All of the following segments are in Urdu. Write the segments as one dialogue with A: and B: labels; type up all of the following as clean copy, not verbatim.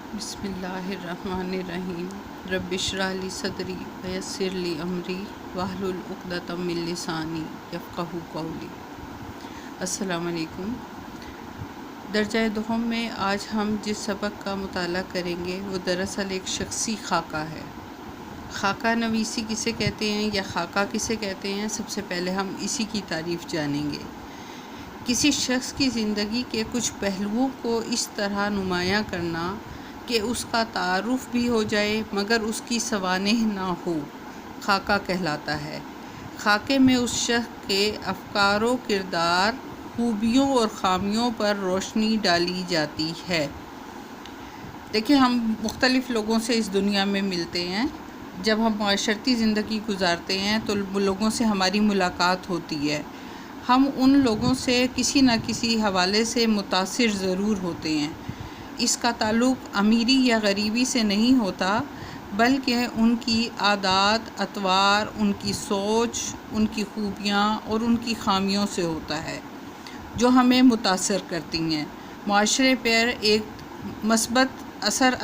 A: بسم اللہ الرحمن الرحیم رب اشرح لی صدری ویسر لی امری واحلل عقدۃ من لسانی یفقہوا قولی۔ السلام علیکم۔ درجہ دوم میں آج ہم جس سبق کا مطالعہ کریں گے وہ دراصل ایک شخصی خاکہ ہے۔ خاکہ نویسی کسے کہتے ہیں یا خاکہ کسے کہتے ہیں، سب سے پہلے ہم اسی کی تعریف جانیں گے۔ کسی شخص کی زندگی کے کچھ پہلوؤں کو اس طرح نمایاں کرنا کہ اس کا تعارف بھی ہو جائے مگر اس کی سوانح نہ ہو، خاکہ کہلاتا ہے۔ خاکے میں اس شخص کے افکار و کردار، خوبیوں اور خامیوں پر روشنی ڈالی جاتی ہے۔ دیکھیں، ہم مختلف لوگوں سے اس دنیا میں ملتے ہیں۔ جب ہم معاشرتی زندگی گزارتے ہیں تو لوگوں سے ہماری ملاقات ہوتی ہے۔ ہم ان لوگوں سے کسی نہ کسی حوالے سے متاثر ضرور ہوتے ہیں۔ اس کا تعلق امیری یا غریبی سے نہیں ہوتا، بلکہ ان کی عادات، اطوار، ان کی سوچ، ان کی خوبیاں اور ان کی خامیوں سے ہوتا ہے، جو ہمیں متاثر کرتی ہیں۔ معاشرے پر ایک مثبت اثر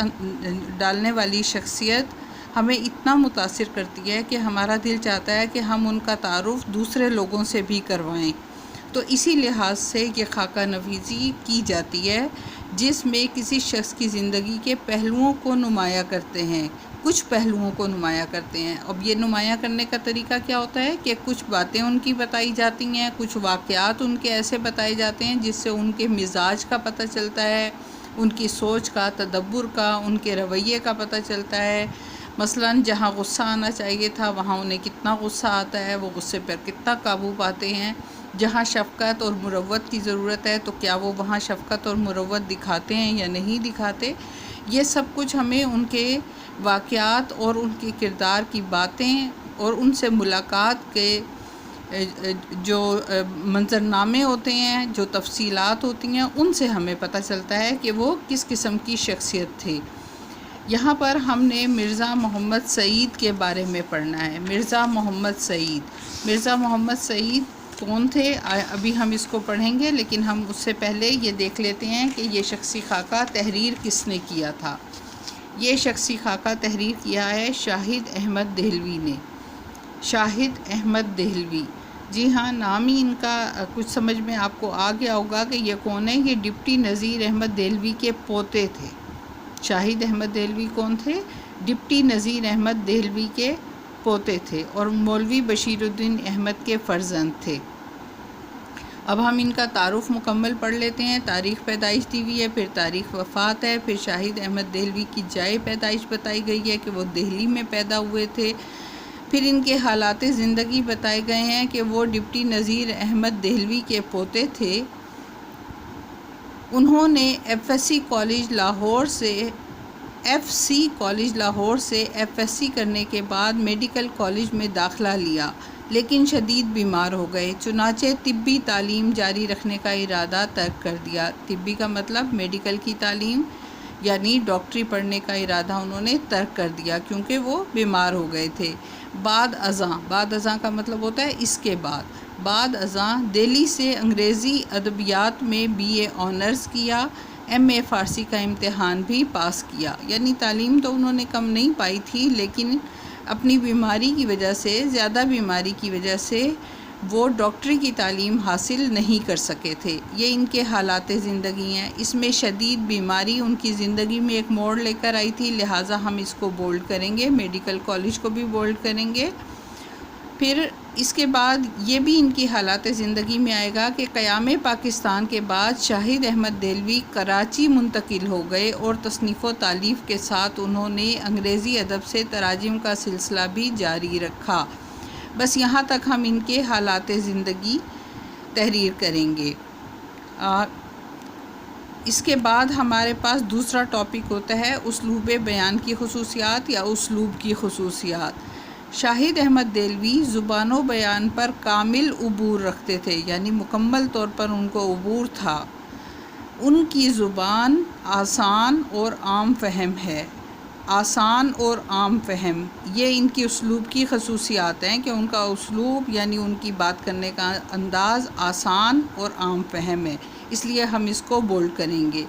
A: ڈالنے والی شخصیت ہمیں اتنا متاثر کرتی ہے کہ ہمارا دل چاہتا ہے کہ ہم ان کا تعارف دوسرے لوگوں سے بھی کروائیں۔ تو اسی لحاظ سے یہ خاکہ نویسی کی جاتی ہے، جس میں کسی شخص کی زندگی کے پہلوؤں کو نمایاں کرتے ہیں، کچھ پہلوؤں کو نمایاں کرتے ہیں۔ اب یہ نمایاں کرنے کا طریقہ کیا ہوتا ہے کہ کچھ باتیں ان کی بتائی جاتی ہیں، کچھ واقعات ان کے ایسے بتائے جاتے ہیں جس سے ان کے مزاج کا پتہ چلتا ہے، ان کی سوچ کا، تدبر کا، ان کے رویے کا پتہ چلتا ہے۔ مثلاً جہاں غصہ آنا چاہیے تھا وہاں انہیں کتنا غصہ آتا ہے، وہ غصے پر کتنا قابو پاتے ہیں۔ جہاں شفقت اور مروت کی ضرورت ہے تو کیا وہ وہاں شفقت اور مروت دکھاتے ہیں یا نہیں دکھاتے۔ یہ سب کچھ ہمیں ان کے واقعات اور ان کے کردار کی باتیں اور ان سے ملاقات کے جو منظرنامے ہوتے ہیں، جو تفصیلات ہوتی ہیں، ان سے ہمیں پتہ چلتا ہے کہ وہ کس قسم کی شخصیت تھے۔ یہاں پر ہم نے مرزا محمد سعید کے بارے میں پڑھنا ہے۔ مرزا محمد سعید کون تھے؟ ابھی ہم اس کو پڑھیں گے، لیکن ہم اس سے پہلے یہ دیکھ لیتے ہیں کہ یہ شخصی خاکہ تحریر کس نے کیا تھا۔ یہ شخصی خاکہ تحریر کیا ہے شاہد احمد دہلوی نے۔ شاہد احمد دہلوی، جی ہاں، نام ہی ان کا کچھ سمجھ میں آپ کو آ گیا ہوگا کہ یہ کون ہے۔ یہ ڈپٹی نذیر احمد دہلوی کے پوتے تھے۔ شاہد احمد دہلوی کون تھے؟ ڈپٹی نذیر احمد دہلوی کے پوتے تھے اور مولوی بشیر الدین احمد کے فرزند تھے۔ اب ہم ان کا تعارف مکمل پڑھ لیتے ہیں۔ تاریخ پیدائش دی ہوئی ہے، پھر تاریخ وفات ہے، پھر شاہد احمد دہلوی کی جائے پیدائش بتائی گئی ہے کہ وہ دہلی میں پیدا ہوئے تھے، پھر ان کے حالات زندگی بتائے گئے ہیں کہ وہ ڈپٹی نذیر احمد دہلوی کے پوتے تھے۔ انہوں نے ایف سی کالج لاہور سے ایف ایس سی کرنے کے بعد میڈیکل کالج میں داخلہ لیا، لیکن شدید بیمار ہو گئے، چنانچہ طبی تعلیم جاری رکھنے کا ارادہ ترک کر دیا۔ طبی کا مطلب میڈیکل کی تعلیم، یعنی ڈاکٹری پڑھنے کا ارادہ انہوں نے ترک کر دیا کیونکہ وہ بیمار ہو گئے تھے۔ بعد ازاں کا مطلب ہوتا ہے اس کے بعد ازاں دہلی سے انگریزی ادبیات میں بی اے آنرز کیا، ایم اے فارسی کا امتحان بھی پاس کیا۔ یعنی تعلیم تو انہوں نے کم نہیں پائی تھی، لیکن اپنی بیماری کی وجہ سے، زیادہ بیماری کی وجہ سے وہ ڈاکٹری کی تعلیم حاصل نہیں کر سکے تھے۔ یہ ان کے حالات زندگی ہیں۔ اس میں شدید بیماری ان کی زندگی میں ایک موڑ لے کر آئی تھی، لہٰذا ہم اس کو بولڈ کریں گے، میڈیکل کالج کو بھی بولڈ کریں گے۔ پھر اس کے بعد یہ بھی ان کی حالات زندگی میں آئے گا کہ قیام پاکستان کے بعد شاہد احمد دہلوی کراچی منتقل ہو گئے اور تصنیف و تالیف کے ساتھ انہوں نے انگریزی ادب سے تراجم کا سلسلہ بھی جاری رکھا۔ بس یہاں تک ہم ان کے حالات زندگی تحریر کریں گے۔ اس کے بعد ہمارے پاس دوسرا ٹاپک ہوتا ہے اسلوب بیان کی خصوصیات یا اسلوب کی خصوصیات۔ شاہد احمد دہلوی زبان و بیان پر کامل عبور رکھتے تھے، یعنی مکمل طور پر ان کو عبور تھا۔ ان کی زبان آسان اور عام فہم ہے۔ آسان اور عام فہم، یہ ان کی اسلوب کی خصوصیات ہیں کہ ان کا اسلوب یعنی ان کی بات کرنے کا انداز آسان اور عام فہم ہے، اس لیے ہم اس کو بولڈ کریں گے۔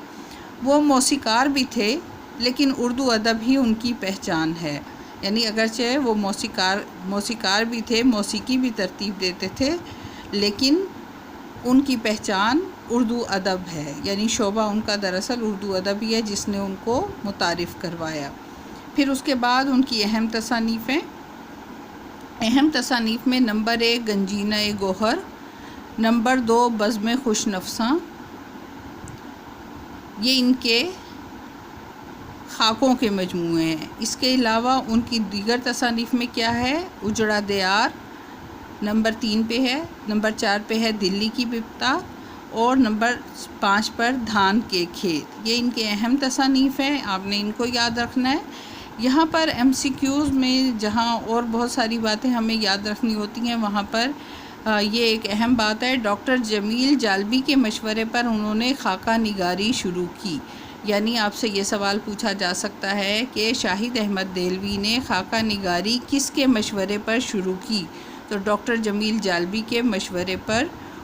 A: وہ موسیقار بھی تھے، لیکن اردو ادب ہی ان کی پہچان ہے. یعنی اگرچہ وہ موسیقار بھی تھے، موسیقی بھی ترتیب دیتے تھے، لیکن ان کی پہچان اردو ادب ہے. یعنی شعبہ ان کا دراصل اردو ادب ہی ہے جس نے ان کو متعارف کروایا. پھر اس کے بعد ان کی اہم تصانیف میں نمبر 1 گنجینہ گوہر، نمبر 2 بزم خوش نفساں، یہ ان کے خاکوں کے مجموعے ہیں. اس کے علاوہ ان کی دیگر تصانیف میں کیا ہے؟ اجڑا دیار نمبر 3 پہ ہے، نمبر 4 پہ ہے دلی کی بپتا، اور نمبر 5 پر دھان کے کھیت. یہ ان کے اہم تصانیف ہیں، آپ نے ان کو یاد رکھنا ہے. یہاں پر MCQs میں جہاں اور بہت ساری باتیں ہمیں یاد رکھنی ہوتی ہیں، وہاں پر یہ ایک اہم بات ہے. ڈاکٹر جمیل جالبی کے مشورے پر انہوں نے خاکہ نگاری شروع کی. یعنی آپ سے یہ سوال پوچھا جا سکتا ہے کہ شاہد احمد دہلوی نے خاکہ نگاری کس کے مشورے پر شروع کی؟ تو ڈاکٹر جمیل جالبی کے مشورے پر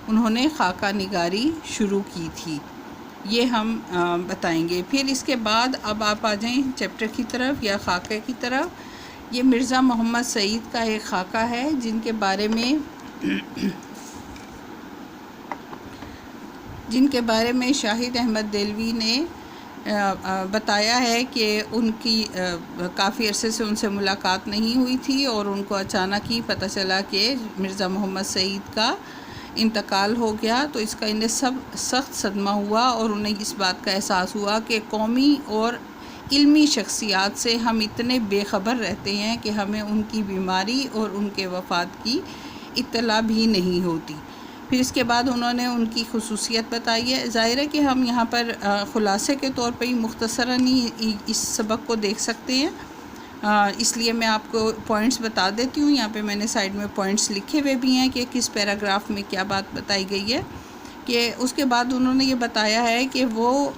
A: انہوں نے خاکہ نگاری شروع کی تھی. یہ ہم بتائیں گے. پھر اس کے بعد اب آپ آ جائیں چیپٹر کی طرف یا خاکے کی طرف. یہ مرزا محمد سعید کا ایک خاکہ ہے جن کے بارے میں شاہد احمد دہلوی نے بتایا ہے کہ ان کی کافی عرصے سے ان سے ملاقات نہیں ہوئی تھی، اور ان کو اچانک ہی پتہ چلا کہ مرزا محمد سعید کا انتقال ہو گیا. تو اس کا انہیں سخت صدمہ ہوا، اور انہیں اس بات کا احساس ہوا کہ قومی اور علمی شخصیات سے ہم اتنے بے خبر رہتے ہیں کہ ہمیں ان کی بیماری اور ان کے وفات کی اطلاع بھی نہیں ہوتی. پھر اس کے بعد انہوں نے ان کی خصوصیت بتائی ہے. ظاہر ہے کہ ہم یہاں پر خلاصے کے طور پہ ہی مختصراً ہی اس سبق کو دیکھ سکتے ہیں، اس لیے میں آپ کو پوائنٹس بتا دیتی ہوں. یہاں پہ میں نے سائیڈ میں پوائنٹس لکھے ہوئے بھی ہیں کہ کس پیراگراف میں کیا بات بتائی گئی ہے. کہ اس کے بعد انہوں نے یہ بتایا ہے کہ وہ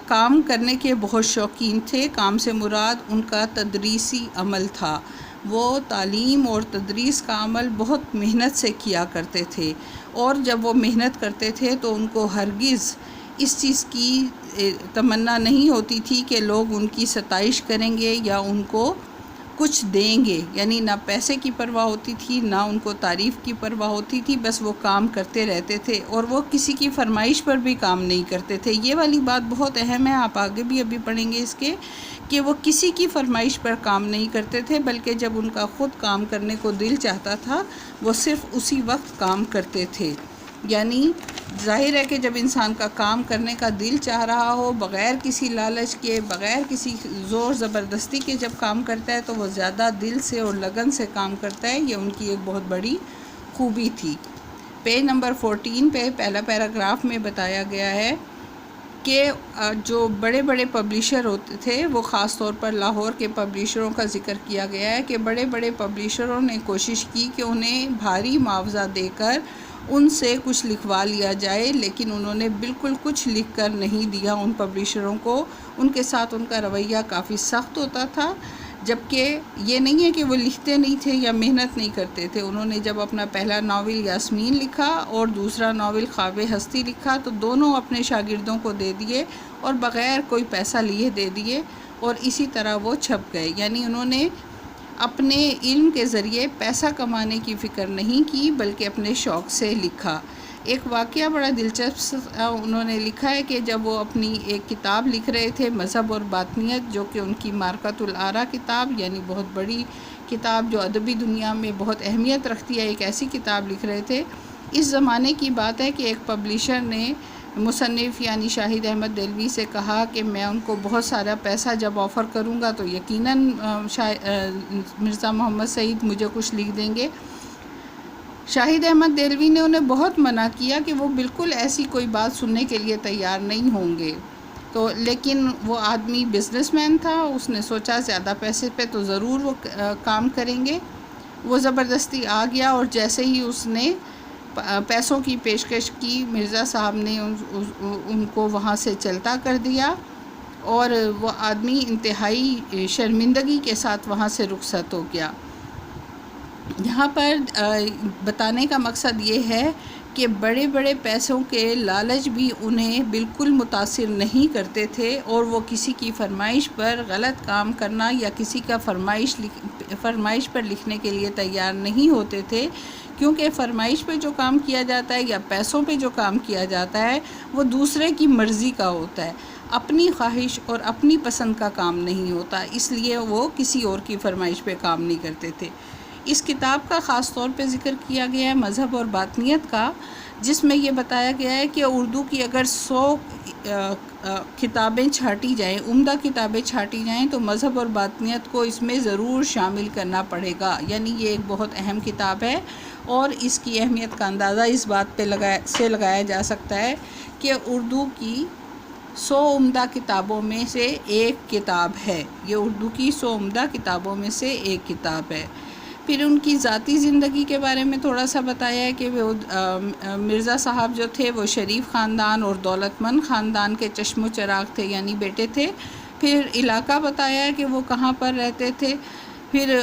A: کام کرنے کے بہت شوقین تھے. کام سے مراد ان کا تدریسی عمل تھا. وہ تعلیم اور تدریس کا عمل بہت محنت سے کیا کرتے تھے، اور جب وہ محنت کرتے تھے تو ان کو ہرگز اس چیز کی تمنا نہیں ہوتی تھی کہ لوگ ان کی ستائش کریں گے یا ان کو کچھ دیں گے. یعنی نہ پیسے کی پرواہ ہوتی تھی، نہ ان کو تعریف کی پرواہ ہوتی تھی. بس وہ کام کرتے رہتے تھے، اور وہ کسی کی فرمائش پر بھی کام نہیں کرتے تھے. یہ والی بات بہت اہم ہے، آپ آگے بھی ابھی پڑھیں گے اس کے، کہ وہ کسی کی فرمائش پر کام نہیں کرتے تھے، بلکہ جب ان کا خود کام کرنے کو دل چاہتا تھا وہ صرف اسی وقت کام کرتے تھے. یعنی ظاہر ہے کہ جب انسان کا کام کرنے کا دل چاہ رہا ہو، بغیر کسی لالچ کے، بغیر کسی زور زبردستی کے جب کام کرتا ہے تو وہ زیادہ دل سے اور لگن سے کام کرتا ہے. یہ ان کی ایک بہت بڑی خوبی تھی. پیج نمبر 14 پہ پہلا پیراگراف میں بتایا گیا ہے کہ جو بڑے بڑے پبلیشر ہوتے تھے، وہ خاص طور پر لاہور کے پبلیشروں کا ذکر کیا گیا ہے کہ بڑے بڑے پبلیشروں نے کوشش کی کہ انہیں بھاری معاوضہ دے کر ان سے کچھ لکھوا لیا جائے، لیکن انہوں نے بالکل کچھ لکھ کر نہیں دیا ان پبلیشروں کو. ان کے ساتھ ان کا رویہ کافی سخت ہوتا تھا، جبکہ یہ نہیں ہے کہ وہ لکھتے نہیں تھے یا محنت نہیں کرتے تھے. انہوں نے جب اپنا پہلا ناول یاسمین لکھا اور دوسرا ناول خواب ہستی لکھا تو دونوں اپنے شاگردوں کو دے دیے اور بغیر کوئی پیسہ لیے دے دیے، اور اسی طرح وہ چھپ گئے. یعنی انہوں نے اپنے علم کے ذریعے پیسہ کمانے کی فکر نہیں کی، بلکہ اپنے شوق سے لکھا. ایک واقعہ بڑا دلچسپ انہوں نے لکھا ہے کہ جب وہ اپنی ایک کتاب لکھ رہے تھے مذہب اور باطنیت، جو کہ ان کی مارکۃ الآراء کتاب، یعنی بہت بڑی کتاب جو ادبی دنیا میں بہت اہمیت رکھتی ہے، ایک ایسی کتاب لکھ رہے تھے. اس زمانے کی بات ہے کہ ایک پبلیشر نے مصنف یعنی شاہد احمد دہلوی سے کہا کہ میں ان کو بہت سارا پیسہ جب آفر کروں گا تو یقیناً مرزا محمد سعید مجھے کچھ لکھ دیں گے. شاہد احمد دہلوی نے انہیں بہت منع کیا کہ وہ بالکل ایسی کوئی بات سننے کے لیے تیار نہیں ہوں گے. تو لیکن وہ آدمی بزنس مین تھا، اس نے سوچا زیادہ پیسے پہ تو ضرور وہ کام کریں گے. وہ زبردستی آ گیا، اور جیسے ہی اس نے پیسوں کی پیشکش کی، مرزا صاحب نے ان کو وہاں سے چلتا کر دیا، اور وہ آدمی انتہائی شرمندگی کے ساتھ وہاں سے رخصت ہو گیا. یہاں پر بتانے کا مقصد یہ ہے کہ بڑے بڑے پیسوں کے لالچ بھی انہیں بالکل متاثر نہیں کرتے تھے، اور وہ کسی کی فرمائش پر غلط کام کرنا یا کسی کا فرمائش پر لکھنے کے لیے تیار نہیں ہوتے تھے، کیونکہ فرمائش پہ جو کام کیا جاتا ہے یا پیسوں پہ جو کام کیا جاتا ہے وہ دوسرے کی مرضی کا ہوتا ہے، اپنی خواہش اور اپنی پسند کا کام نہیں ہوتا، اس لیے وہ کسی اور کی فرمائش پہ کام نہیں کرتے تھے۔ اس کتاب کا خاص طور پہ ذکر کیا گیا ہے مذہب اور باطنیت کا، جس میں یہ بتایا گیا ہے کہ اردو کی اگر 100 کتابیں چھانٹی جائیں، عمدہ کتابیں چھانٹی جائیں، تو مذہب اور باطنیت کو اس میں ضرور شامل کرنا پڑے گا، یعنی یہ ایک بہت اہم کتاب ہے، اور اس کی اہمیت کا اندازہ اس بات پہ لگایا جا سکتا ہے کہ اردو کی 100 عمدہ کتابوں میں سے ایک کتاب ہے، یہ اردو کی 100 عمدہ کتابوں میں سے ایک کتاب ہے۔ پھر ان کی ذاتی زندگی کے بارے میں تھوڑا سا بتایا ہے کہ وہ مرزا صاحب جو تھے وہ شریف خاندان اور دولت مند خاندان کے چشم و چراغ تھے، یعنی بیٹے تھے۔ پھر علاقہ بتایا ہے کہ وہ کہاں پر رہتے تھے، پھر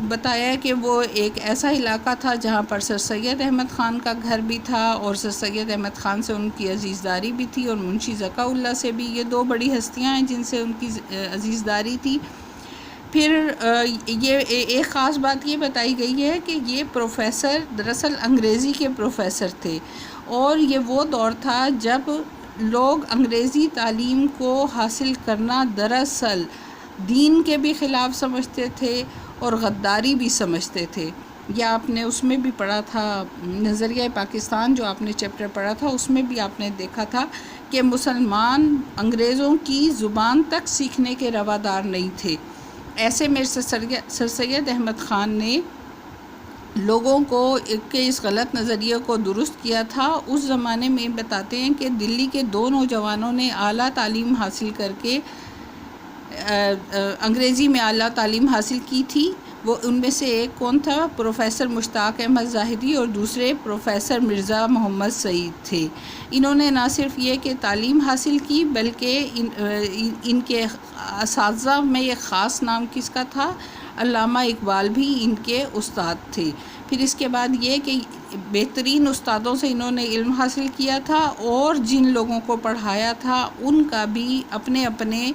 A: بتایا ہے کہ وہ ایک ایسا علاقہ تھا جہاں پر سر سید احمد خان کا گھر بھی تھا، اور سر سید احمد خان سے ان کی عزیزداری بھی تھی، اور منشی ذکا اللہ سے بھی، یہ دو بڑی ہستیاں ہیں جن سے ان کی عزیزداری تھی۔ پھر یہ ایک خاص بات یہ بتائی گئی ہے کہ یہ پروفیسر دراصل انگریزی کے پروفیسر تھے، اور یہ وہ دور تھا جب لوگ انگریزی تعلیم کو حاصل کرنا دراصل دین کے بھی خلاف سمجھتے تھے اور غداری بھی سمجھتے تھے۔ یا آپ نے اس میں بھی پڑھا تھا، نظریہ پاکستان جو آپ نے چیپٹر پڑھا تھا، اس میں بھی آپ نے دیکھا تھا کہ مسلمان انگریزوں کی زبان تک سیکھنے کے روادار نہیں تھے۔ ایسے میں سر سید احمد خان نے لوگوں کو کے اس غلط نظریے کو درست کیا تھا۔ اس زمانے میں بتاتے ہیں کہ دلی کے 2 نوجوانوں نے اعلیٰ تعلیم حاصل کر کے انگریزی میں اعلیٰ تعلیم حاصل کی تھی۔ وہ ان میں سے ایک کون تھا؟ پروفیسر مشتاق احمد ظاہری، اور دوسرے پروفیسر مرزا محمد سعید تھے۔ انہوں نے نہ صرف یہ کہ تعلیم حاصل کی، بلکہ ان کے اساتذہ میں ایک خاص نام کس کا تھا؟ علامہ اقبال بھی ان کے استاد تھے۔ پھر اس کے بعد یہ کہ بہترین استادوں سے انہوں نے علم حاصل کیا تھا، اور جن لوگوں کو پڑھایا تھا ان کا بھی اپنے اپنے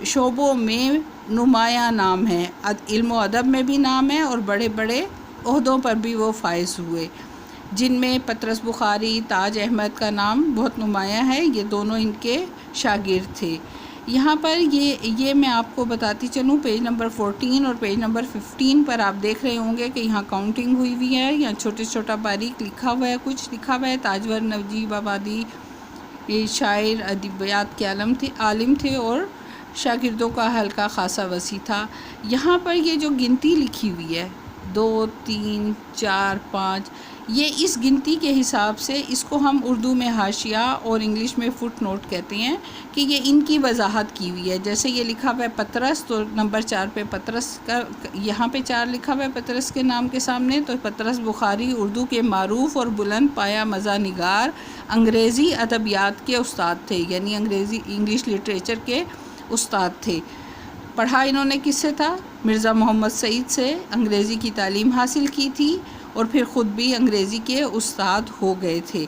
A: شعبوں میں نمایاں نام ہے، علم و ادب میں بھی نام ہے، اور بڑے بڑے عہدوں پر بھی وہ فائز ہوئے، جن میں پطرس بخاری، تاج احمد کا نام بہت نمایاں ہے، یہ دونوں ان کے شاگرد تھے۔ یہاں پر یہ میں آپ کو بتاتی چلوں، پیج نمبر 14 اور پیج نمبر 15 پر آپ دیکھ رہے ہوں گے کہ یہاں کاؤنٹنگ ہوئی ہوئی ہے، یہاں چھوٹا باریک لکھا ہوا ہے، کچھ لکھا ہوا ہے۔ تاجور نجیب آبادی شاعر ادبیات کے عالم تھے، اور شاگردوں کا حلقہ خاصا وسیع تھا۔ یہاں پر یہ جو گنتی لکھی ہوئی ہے 2 3 4 5، یہ اس گنتی کے حساب سے اس کو ہم اردو میں حاشیہ اور انگلش میں فٹ نوٹ کہتے ہیں، کہ یہ ان کی وضاحت کی ہوئی ہے۔ جیسے یہ لکھا ہوا ہے پطرس، تو نمبر 4 پہ پطرس کا، یہاں پہ 4 لکھا ہوا ہے پطرس کے نام کے سامنے، تو پطرس بخاری اردو کے معروف اور بلند پایا مزہ نگار انگریزی ادبیات کے استاد تھے، یعنی انگلش لٹریچر کے استاد تھے۔ پڑھا انہوں نے کس سے تھا؟ مرزا محمد سعید سے انگریزی کی تعلیم حاصل کی تھی، اور پھر خود بھی انگریزی کے استاد ہو گئے تھے۔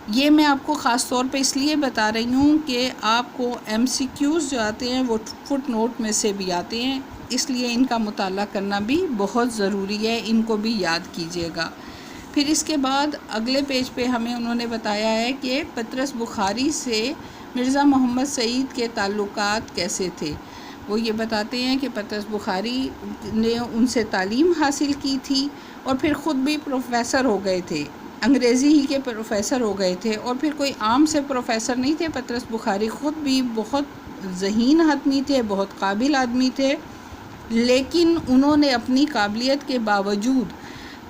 A: یہ میں آپ کو خاص طور پہ اس لیے بتا رہی ہوں کہ آپ کو MCQs جو آتے ہیں وہ فٹ نوٹ میں سے بھی آتے ہیں، اس لیے ان کا مطالعہ کرنا بھی بہت ضروری ہے، ان کو بھی یاد کیجیے گا۔ پھر اس کے بعد اگلے پیج پہ ہمیں انہوں نے بتایا ہے کہ پطرس بخاری سے مرزا محمد سعید کے تعلقات کیسے تھے۔ وہ یہ بتاتے ہیں کہ پطرس بخاری نے ان سے تعلیم حاصل کی تھی، اور پھر خود بھی پروفیسر ہو گئے تھے، انگریزی ہی کے پروفیسر ہو گئے تھے، اور پھر کوئی عام سے پروفیسر نہیں تھے۔ پطرس بخاری خود بھی بہت ذہین آدمی تھے، بہت قابل آدمی تھے، لیکن انہوں نے اپنی قابلیت کے باوجود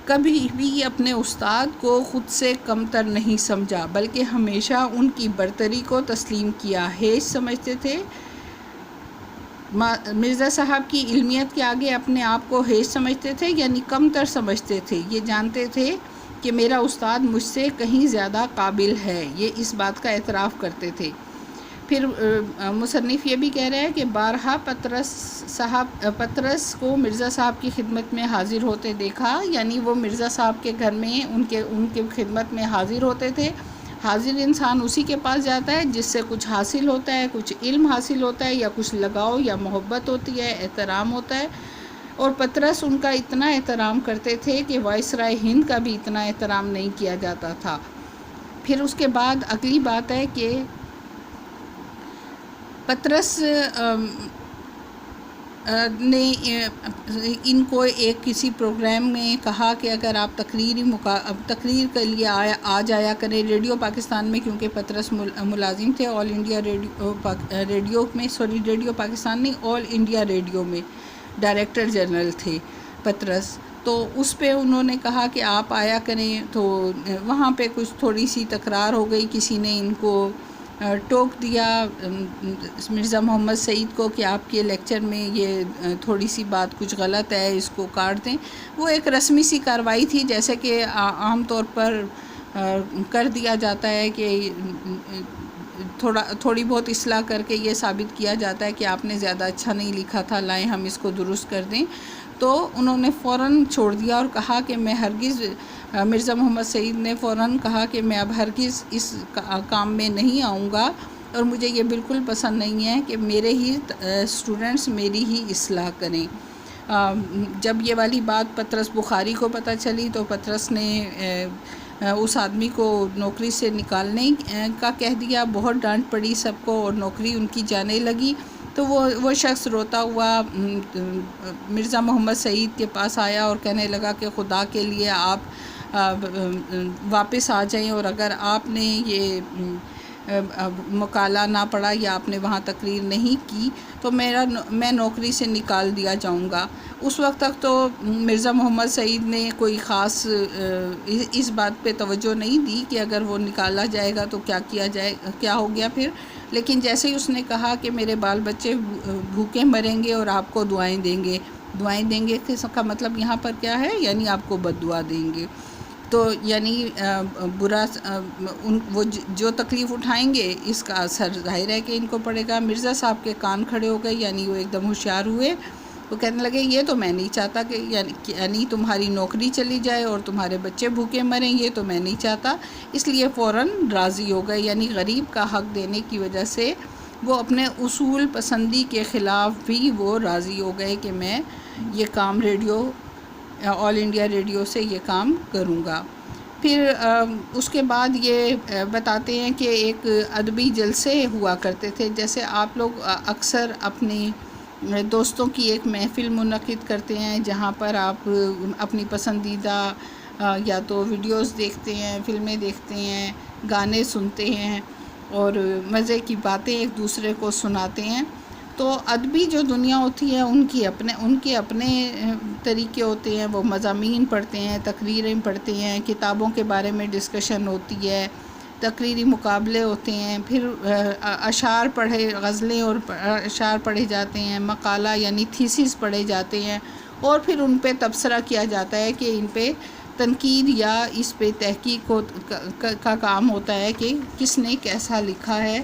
A: کبھی بھی اپنے استاد کو خود سے کمتر نہیں سمجھا، بلکہ ہمیشہ ان کی برتری کو تسلیم کیا، ہیج سمجھتے تھے۔ مرزا صاحب کی علمیت کے آگے اپنے آپ کو ہیج سمجھتے تھے، یعنی کمتر سمجھتے تھے۔ یہ جانتے تھے کہ میرا استاد مجھ سے کہیں زیادہ قابل ہے، یہ اس بات کا اعتراف کرتے تھے۔ پھر مصنف یہ بھی کہہ رہا ہے کہ بارہا پطرس کو مرزا صاحب کی خدمت میں حاضر ہوتے دیکھا، یعنی وہ مرزا صاحب کے گھر میں ان کے خدمت میں حاضر ہوتے تھے۔ حاضر انسان اسی کے پاس جاتا ہے جس سے کچھ حاصل ہوتا ہے، کچھ علم حاصل ہوتا ہے، یا کچھ لگاؤ یا محبت ہوتی ہے، احترام ہوتا ہے۔ اور پطرس ان کا اتنا احترام کرتے تھے کہ وائسرائے ہند کا بھی اتنا احترام نہیں کیا جاتا تھا۔ پھر اس کے بعد اگلی بات ہے کہ پطرس نے ان کو ایک کسی پروگرام میں کہا کہ اگر آپ تقریر کے لیے آ جایا کریں ریڈیو پاکستان میں، کیونکہ پطرس ملازم تھے آل انڈیا ریڈیو میں، ریڈیو پاکستان نہیں، آل انڈیا ریڈیو میں ڈائریکٹر جنرل تھے پطرس۔ تو اس پہ انہوں نے کہا کہ آپ آیا کریں، تو وہاں پہ کچھ تھوڑی سی تکرار ہو گئی، کسی نے ان کو ٹوک دیا مرزا محمد سعید کو کہ آپ کے لیکچر میں یہ تھوڑی سی بات کچھ غلط ہے، اس کو کاٹ دیں۔ وہ ایک رسمی سی کارروائی تھی، جیسے کہ عام طور پر کر دیا جاتا ہے کہ تھوڑی بہت اصلاح کر کے یہ ثابت کیا جاتا ہے کہ آپ نے زیادہ اچھا نہیں لکھا تھا، لائیں ہم اس کو درست کر دیں۔ تو انہوں نے فوراً چھوڑ دیا اور کہا کہ میں ہرگز، مرزا محمد سعید نے فوراً کہا کہ میں اب ہرگز اس کام میں نہیں آؤں گا، اور مجھے یہ بالکل پسند نہیں ہے کہ میرے ہی اسٹوڈنٹس میری ہی اصلاح کریں۔ جب یہ والی بات پطرس بخاری کو پتہ چلی تو پطرس نے اس آدمی کو نوکری سے نکالنے کا کہہ دیا، بہت ڈانٹ پڑی سب کو اور نوکری ان کی جانے لگی۔ تو وہ شخص روتا ہوا مرزا محمد سعید کے پاس آیا اور کہنے لگا کہ خدا کے لیے آپ واپس آ جائیں، اور اگر آپ نے یہ مقالہ نہ پڑھا یا آپ نے وہاں تقریر نہیں کی تو میں نوکری سے نکال دیا جاؤں گا۔ اس وقت تک تو مرزا محمد سعید نے کوئی خاص اس بات پہ توجہ نہیں دی کہ اگر وہ نکالا جائے گا تو کیا کیا جائے، کیا ہو گیا پھر۔ لیکن جیسے ہی اس نے کہا کہ میرے بال بچے بھوکے مریں گے اور آپ کو دعائیں دیں گے اس کا مطلب یہاں پر کیا ہے، یعنی آپ کو بد دعا دیں گے، تو یعنی برا وہ جو تکلیف اٹھائیں گے اس کا اثر ظاہر ہے کہ ان کو پڑے گا۔ مرزا صاحب کے کان کھڑے ہو گئے، یعنی وہ ایک دم ہوشیار ہوئے۔ وہ کہنے لگے یہ تو میں نہیں چاہتا کہ یعنی تمہاری نوکری چلی جائے اور تمہارے بچے بھوکے مریں، یہ تو میں نہیں چاہتا، اس لیے فوراً راضی ہو گئے۔ یعنی غریب کا حق دینے کی وجہ سے وہ اپنے اصول پسندی کے خلاف بھی وہ راضی ہو گئے کہ میں یہ کام آل انڈیا ریڈیو سے یہ کام کروں گا۔ پھر اس کے بعد یہ بتاتے ہیں کہ ایک ادبی جلسے ہوا کرتے تھے، جیسے آپ لوگ اکثر اپنی دوستوں کی ایک محفل منعقد کرتے ہیں جہاں پر آپ اپنی پسندیدہ یا تو ویڈیوز دیکھتے ہیں، فلمیں دیکھتے ہیں، گانے سنتے ہیں اور مزے کی باتیں ایک دوسرے کو سناتے ہیں۔ تو ادبی جو دنیا ہوتی ہے ان کے اپنے طریقے ہوتے ہیں، وہ مضامین پڑھتے ہیں، تقریریں پڑھتے ہیں، کتابوں کے بارے میں ڈسکشن ہوتی ہے، تقریری مقابلے ہوتے ہیں، پھر اشعار غزلیں اور اشعار پڑھے جاتے ہیں، مقالہ یعنی تھیسس پڑھے جاتے ہیں، اور پھر ان پہ تبصرہ کیا جاتا ہے کہ ان پہ تنقید یا اس پہ تحقیق کا کام ہوتا ہے کہ کس نے کیسا لکھا ہے۔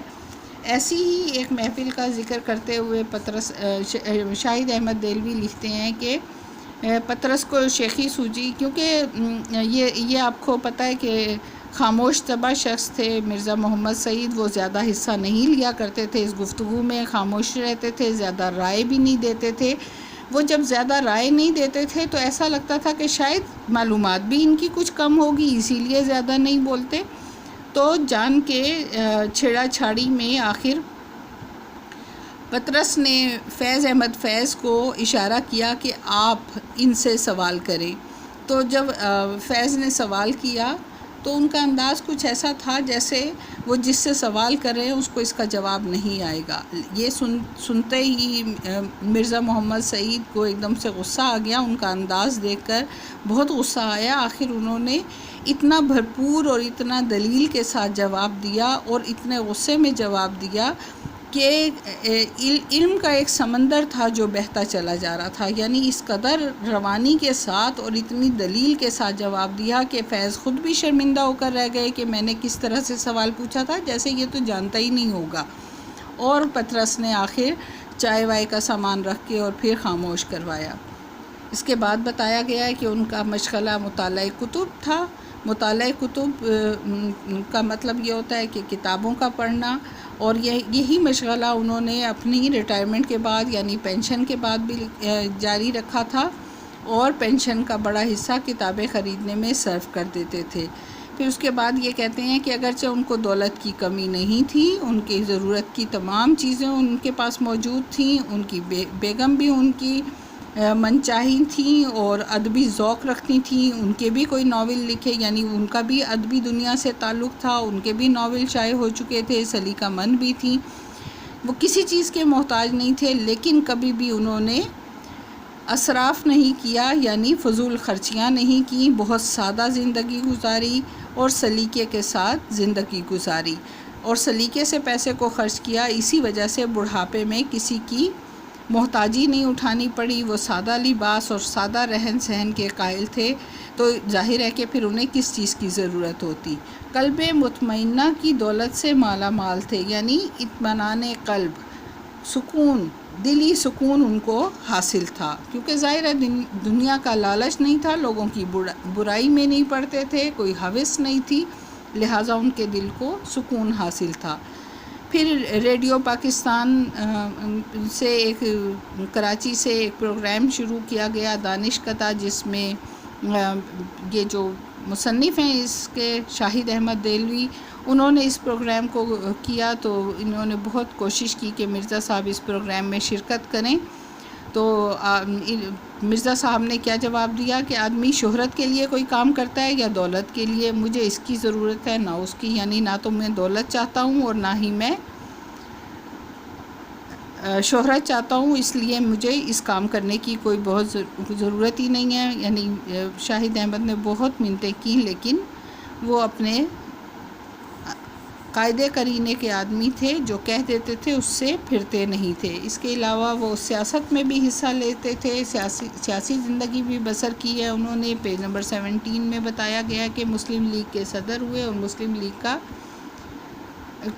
A: ایسی ہی ایک محفل کا ذکر کرتے ہوئے شاہد احمد دہلوی لکھتے ہیں کہ پطرس کو شیخی سوجی، کیونکہ یہ آپ کو پتہ ہے کہ خاموش طبع شخص تھے مرزا محمد سعید، وہ زیادہ حصہ نہیں لیا کرتے تھے اس گفتگو میں، خاموش رہتے تھے، زیادہ رائے بھی نہیں دیتے تھے۔ وہ جب زیادہ رائے نہیں دیتے تھے تو ایسا لگتا تھا کہ شاید معلومات بھی ان کی کچھ کم ہوگی، اسی لیے زیادہ نہیں بولتے۔ تو جان کے چھیڑا چھاڑی میں آخر پطرس نے فیض احمد فیض کو اشارہ کیا کہ آپ ان سے سوال کریں۔ تو جب فیض نے سوال کیا تو ان کا انداز کچھ ایسا تھا جیسے وہ جس سے سوال کر رہے ہیں اس کو اس کا جواب نہیں آئے گا۔ یہ سنتے ہی مرزا محمد سعید کو ایک دم سے غصہ آ گیا، ان کا انداز دیکھ کر بہت غصہ آیا۔ آخر انہوں نے اتنا بھرپور اور اتنا دلیل کے ساتھ جواب دیا اور اتنے غصے میں جواب دیا کہ علم کا ایک سمندر تھا جو بہتا چلا جا رہا تھا، یعنی اس قدر روانی کے ساتھ اور اتنی دلیل کے ساتھ جواب دیا کہ فیض خود بھی شرمندہ ہو کر رہ گئے کہ میں نے کس طرح سے سوال پوچھا تھا، جیسے یہ تو جانتا ہی نہیں ہوگا۔ اور پطرس نے آخر چائے وائے کا سامان رکھ کے اور پھر خاموش کروایا۔ اس کے بعد بتایا گیا ہے کہ ان کا مشغلہ مطالعہ کتب تھا۔ مطالعہ کتب کا مطلب یہ ہوتا ہے کہ کتابوں کا پڑھنا، اور یہی مشغلہ انہوں نے اپنی ریٹائرمنٹ کے بعد یعنی پینشن کے بعد بھی جاری رکھا تھا، اور پینشن کا بڑا حصہ کتابیں خریدنے میں صرف کر دیتے تھے۔ پھر اس کے بعد یہ کہتے ہیں کہ اگرچہ ان کو دولت کی کمی نہیں تھی، ان کی ضرورت کی تمام چیزیں ان کے پاس موجود تھیں، ان کی بیگم بھی ان کی من چاہی تھیں اور ادبی ذوق رکھتی تھیں، ان کے بھی کوئی ناول لکھے، یعنی ان کا بھی ادبی دنیا سے تعلق تھا، ان کے بھی ناول شائع ہو چکے تھے، سلیقہ مند بھی تھیں، وہ کسی چیز کے محتاج نہیں تھے، لیکن کبھی بھی انہوں نے اسراف نہیں کیا، یعنی فضول خرچیاں نہیں کیں، بہت سادہ زندگی گزاری اور سلیقے کے ساتھ زندگی گزاری، اور سلیقے سے پیسے کو خرچ کیا۔ اسی وجہ سے بڑھاپے میں کسی کی محتاجی نہیں اٹھانی پڑی، وہ سادہ لباس اور سادہ رہن سہن کے قائل تھے، تو ظاہر ہے کہ پھر انہیں کس چیز کی ضرورت ہوتی۔ قلب مطمئنہ کی دولت سے مالا مال تھے، یعنی اطمینان قلب، سکون، دلی سکون ان کو حاصل تھا، کیونکہ ظاہر ہے دنیا کا لالچ نہیں تھا، لوگوں کی برائی میں نہیں پڑتے تھے، کوئی ہوس نہیں تھی، لہٰذا ان کے دل کو سکون حاصل تھا۔ پھر ریڈیو پاکستان سے کراچی سے ایک پروگرام شروع کیا گیا، دانش کتا، جس میں یہ جو مصنف ہیں اس کے، شاہد احمد دہلوی، انہوں نے اس پروگرام کو کیا، تو انہوں نے بہت کوشش کی کہ مرزا صاحب اس پروگرام میں شرکت کریں، تو مرزا صاحب نے کیا جواب دیا کہ آدمی شہرت کے لیے کوئی کام کرتا ہے یا دولت کے لیے؟ مجھے اس کی ضرورت ہے نہ اس کی، یعنی نہ تو میں دولت چاہتا ہوں اور نہ ہی میں شہرت چاہتا ہوں، اس لیے مجھے اس کام کرنے کی کوئی بہت ضرورت ہی نہیں ہے۔ یعنی شاہد احمد نے بہت منتیں کی، لیکن وہ اپنے قاعدے کرینے کے آدمی تھے، جو کہہ دیتے تھے اس سے پھرتے نہیں تھے۔ اس کے علاوہ وہ سیاست میں بھی حصہ لیتے تھے، سیاسی زندگی بھی بسر کی ہے انہوں نے۔ پیج نمبر 17 میں بتایا گیا کہ مسلم لیگ کے صدر ہوئے، اور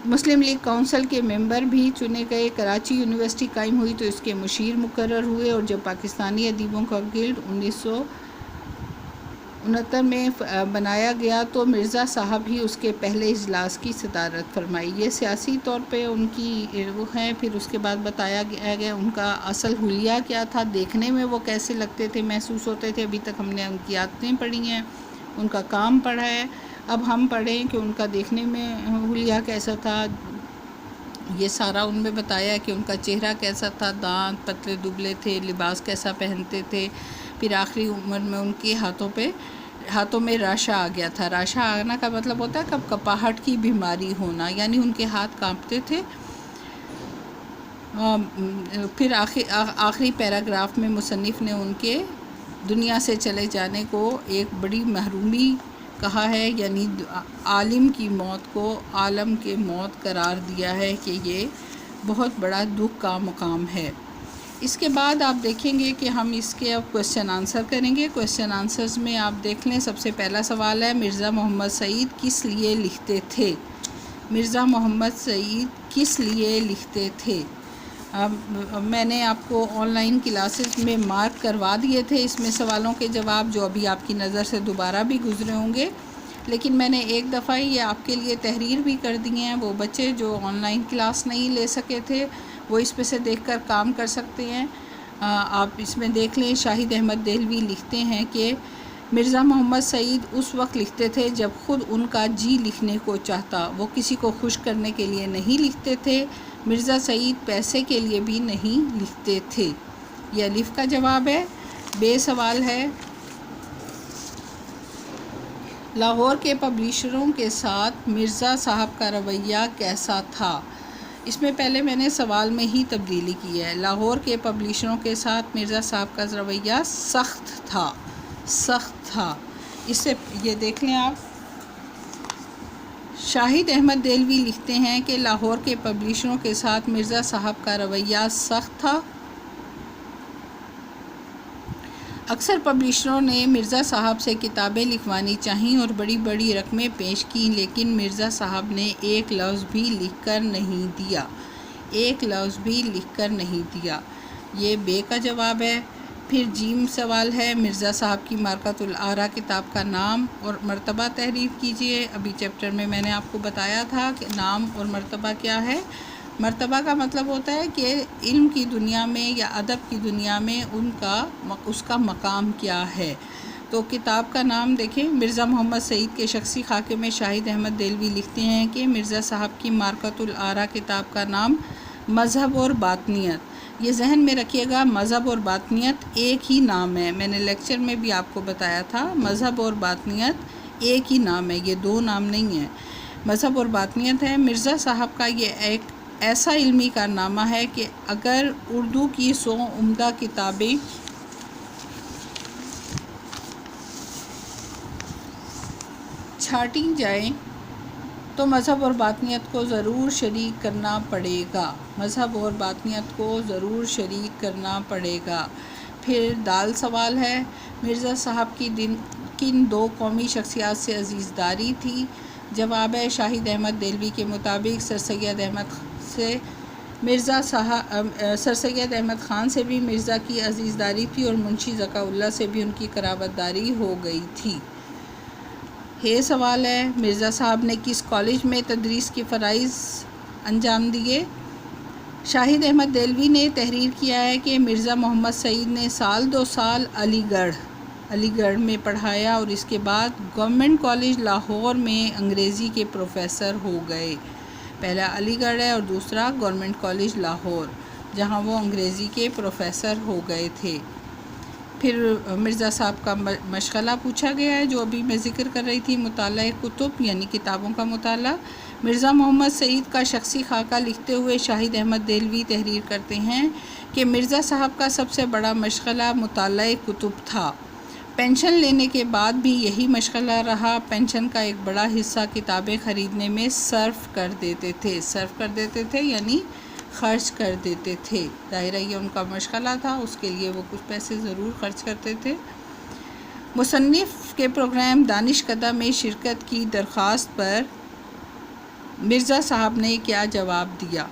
A: مسلم لیگ کونسل کے ممبر بھی چنے گئے۔ کراچی یونیورسٹی قائم ہوئی تو اس کے مشیر مقرر ہوئے، اور جب پاکستانی ادیبوں کا گلڈ 1969 میں بنایا گیا تو مرزا صاحب ہی اس کے پہلے اجلاس کی صدارت فرمائی۔ یہ سیاسی طور پہ ان کی وہ ہیں۔ پھر اس کے بعد بتایا گیا ان کا اصل حلیہ کیا تھا، دیکھنے میں وہ کیسے لگتے تھے، محسوس ہوتے تھے۔ ابھی تک ہم نے ان کی عادتیں پڑھی ہیں، ان کا کام پڑھا ہے، اب ہم پڑھیں کہ ان کا دیکھنے میں حلیہ کیسا تھا۔ یہ سارا ان میں بتایا کہ ان کا چہرہ کیسا تھا، دانت پتلے دبلے تھے، لباس کیسا پہنتے تھے۔ پھر آخری عمر میں ان کے ہاتھوں میں راشا آ گیا تھا۔ راشا آنا کا مطلب ہوتا ہے کپاہٹ کی بیماری ہونا، یعنی ان کے ہاتھ کانپتے تھے۔ پھر آخری پیراگراف میں مصنف نے ان کے دنیا سے چلے جانے کو ایک بڑی محرومی کہا ہے، یعنی عالم کی موت کو عالم کے موت قرار دیا ہے کہ یہ بہت بڑا دکھ کا مقام ہے۔ اس کے بعد آپ دیکھیں گے کہ ہم اس کے اب کویسچن آنسر کریں گے۔ کویسچن آنسرز میں آپ دیکھ لیں، سب سے پہلا سوال ہے، مرزا محمد سعید کس لیے لکھتے تھے؟ مرزا محمد سعید کس لیے لکھتے تھے؟ میں نے آپ کو آن لائن کلاسز میں مارک کروا دیے تھے اس میں سوالوں کے جواب، جو ابھی آپ کی نظر سے دوبارہ بھی گزرے ہوں گے، لیکن میں نے ایک دفعہ ہی یہ آپ کے لیے تحریر بھی کر دی ہیں۔ وہ بچے جو آن لائن کلاس نہیں لے سکے تھے وہ اس پہ سے دیکھ کر کام کر سکتے ہیں۔ آپ اس میں دیکھ لیں، شاہد احمد دہلوی لکھتے ہیں کہ مرزا محمد سعید اس وقت لکھتے تھے جب خود ان کا جی لکھنے کو چاہتا، وہ کسی کو خوش کرنے کے لیے نہیں لکھتے تھے۔ مرزا سعید پیسے کے لیے بھی نہیں لکھتے تھے۔ یہ الف کا جواب ہے۔ بے سوال ہے، لاہور کے پبلشروں کے ساتھ مرزا صاحب کا رویہ کیسا تھا؟ اس میں پہلے میں نے سوال میں ہی تبدیلی کی ہے۔ لاہور کے پبلشروں کے ساتھ مرزا صاحب کا رویہ سخت تھا، سخت تھا۔ اس سے یہ دیکھ لیں آپ، شاہد احمد دہلوی لکھتے ہیں کہ لاہور کے پبلشروں کے ساتھ مرزا صاحب کا رویہ سخت تھا۔ اکثر پبلشروں نے مرزا صاحب سے کتابیں لکھوانی چاہییں اور بڑی بڑی رقمیں پیش کیں، لیکن مرزا صاحب نے ایک لفظ بھی لکھ کر نہیں دیا۔ ایک لفظ بھی لکھ کر نہیں دیا۔ یہ بے کا جواب ہے۔ پھر جیم سوال ہے، مرزا صاحب کی مارکۃ الآراء کتاب کا نام اور مرتبہ تحریر کیجیے۔ ابھی چیپٹر میں میں نے آپ کو بتایا تھا کہ نام اور مرتبہ کیا ہے۔ مرتبہ کا مطلب ہوتا ہے کہ علم کی دنیا میں یا ادب کی دنیا میں اس کا مقام کیا ہے۔ تو کتاب کا نام دیکھیں، مرزا محمد سعید کے شخصی خاکے میں شاہد احمد دہلوی لکھتے ہیں کہ مرزا صاحب کی مارکۃ الآراء کتاب کا نام مذہب اور باطنیت۔ یہ ذہن میں رکھیے گا، مذہب اور باطنیت ایک ہی نام ہے۔ میں نے لیکچر میں بھی آپ کو بتایا تھا، مذہب اور باطنیت ایک ہی نام ہے، یہ دو نام نہیں ہیں۔ مذہب اور باطنیت ہے۔ مرزا صاحب کا یہ ایک ایسا علمی کارنامہ ہے کہ اگر اردو کی 100 عمدہ کتابیں چھانٹی جائیں تو مذہب اور باطنیت کو ضرور شریک کرنا پڑے گا۔ مذہب اور باطنیت کو ضرور شریک کرنا پڑے گا۔ پھر دال سوال ہے، مرزا صاحب کی کن دو قومی شخصیات سے عزیزداری تھی؟ جواب ہے، شاہد احمد دہلوی کے مطابق سر سید احمد خان سے بھی مرزا کی عزیزداری تھی اور منشی ذکا اللہ سے بھی ان کی قرابت داری ہو گئی تھی۔ یہ سوال ہے، مرزا صاحب نے کس کالج میں تدریس کے فرائض انجام دیے؟ شاہد احمد دہلوی نے تحریر کیا ہے کہ مرزا محمد سعید نے 2 سال علی گڑھ میں پڑھایا اور اس کے بعد گورنمنٹ کالج لاہور میں انگریزی کے پروفیسر ہو گئے۔ پہلا علی گڑھ ہے اور دوسرا گورنمنٹ کالج لاہور، جہاں وہ انگریزی کے پروفیسر ہو گئے تھے۔ پھر مرزا صاحب کا مشغلہ پوچھا گیا ہے، جو ابھی میں ذکر کر رہی تھی، مطالعہ کتب یعنی کتابوں کا مطالعہ۔ مرزا محمد سعید کا شخصی خاکہ لکھتے ہوئے شاہد احمد دہلوی تحریر کرتے ہیں کہ مرزا صاحب کا سب سے بڑا مشغلہ مطالعہ کتب تھا۔ پینشن لینے کے بعد بھی یہی مشغلہ رہا۔ پینشن کا ایک بڑا حصہ کتابیں خریدنے میں صرف کر دیتے تھے یعنی خرچ کر دیتے تھے۔ ظاہر ہے یہ ان کا مشغلہ تھا، اس کے لیے وہ کچھ پیسے ضرور خرچ کرتے تھے۔ مصنف کے پروگرام دانشکدہ میں شرکت کی درخواست پر مرزا صاحب نے کیا جواب دیا؟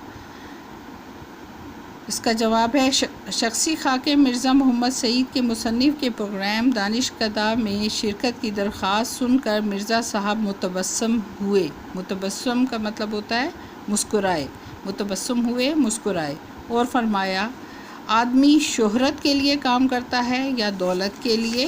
A: اس کا جواب ہے، شخصی خاکے مرزا محمد سعید کے مصنف کے پروگرام دانشکدہ میں شرکت کی درخواست سن کر مرزا صاحب متبسم ہوئے۔ متبسم کا مطلب ہوتا ہے مسکرائے۔ متبسم ہوئے، مسکرائے اور فرمایا، آدمی شہرت کے لیے کام کرتا ہے یا دولت کے لیے؟